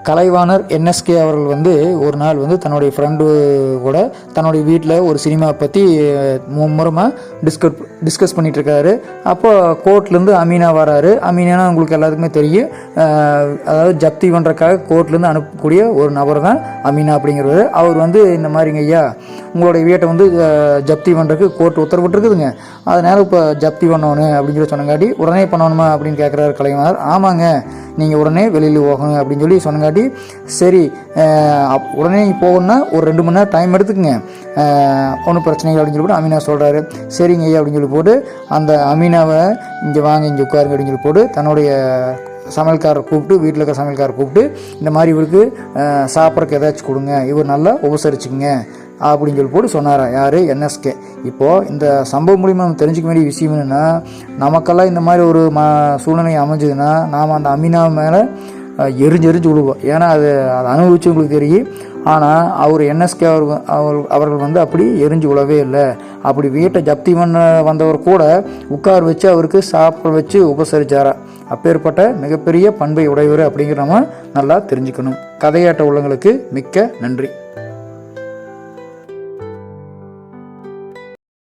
Kalaivanar NSK அவர்கள் வந்து ஒரு நாள் வந்து தன்னுடைய ஃப்ரெண்டு கூட தன்னுடைய வீட்டில் ஒரு சினிமா பற்றி மும்முரமாக டிஸ்கஸ் பண்ணிகிட்டு இருக்காரு. அப்போ கோர்ட்லேருந்து அமீனா வராரு. அமீனா உங்களுக்கு எல்லாத்துக்குமே தெரியும், அதாவது ஜப்தி பண்ணுறதுக்காக கோர்ட்லேருந்து அனுப்பக்கூடிய ஒரு நபர் தான் அமீனா அப்படிங்கிறவர். அவர் வந்து இந்த மாதிரிங்க ஐயா, உங்களுடைய வீட்டை வந்து ஜப்தி பண்ணுறதுக்கு கோர்ட் உத்தரவிட்டுருக்குதுங்க, அதனால் இப்போ ஜப்தி பண்ணணும் அப்படிங்கிற சொன்னங்காட்டி உடனே பண்ணணுமா அப்படின்னு கேட்குறாரு கலைவாணர். ஆமாங்க, நீங்கள் உடனே வெளியில் போகணும் அப்படின்னு சொல்லி சொன்னங்காட்டி, சரி உடனே போகணுன்னா ஒரு 2 மணி நேரம் டைம் எடுத்துக்கங்க, ஒன்றும் பிரச்சனை இல்லை அப்படின்னு சொல்லி அமீனா சொல்கிறாரு. சரிங்க ஐயா அப்படின்னு சொல்லி போட்டு அந்த அமீனாவை இங்கே வாங்க, இங்கே உட்காருங்க அப்படின்னு சொல்லி போட்டு தன்னுடைய சமையல்காரர் கூப்பிட்டு, வீட்டில் இருக்கிற சமையல்காரர் கூப்பிட்டு, இந்த மாதிரி இவருக்கு சாப்பிட்றதுக்கு ஏதாச்சும் கொடுங்க, இவர் நல்லா உபசரிச்சுக்குங்க அப்படின்னு சொல்லி போட்டு சொன்னாரா யார், என்எஸ்கே. இப்போது இந்த சம்பவம் மூலிமா நம்ம தெரிஞ்சிக்க வேண்டிய விஷயம் என்னென்னா, நமக்கெல்லாம் இந்த மாதிரி ஒரு சூழ்நிலை அமைஞ்சதுன்னா நாம் அந்த அமீனா மேலே எரிஞ்சு விடுவோம். ஏன்னா அதை அனுபவிச்சவங்களுக்கு தெரியும். ஆனால் அவர் என்எஸ்கே அவர்கள் வந்து அப்படி எரிஞ்சு விழவே இல்லை. அப்படி வீட்டை ஜப்தி பண்ண வந்தவர் கூட உட்கார வச்சு அவருக்கு சாப்பிட வச்சு உபசரித்தாரா. அப்பேற்பட்ட மிகப்பெரிய பண்பை உடையவர் அப்படிங்கிற நம்ம நல்லா தெரிஞ்சுக்கணும். கதையாட்ட உள்ளங்களுக்கு மிக்க நன்றி.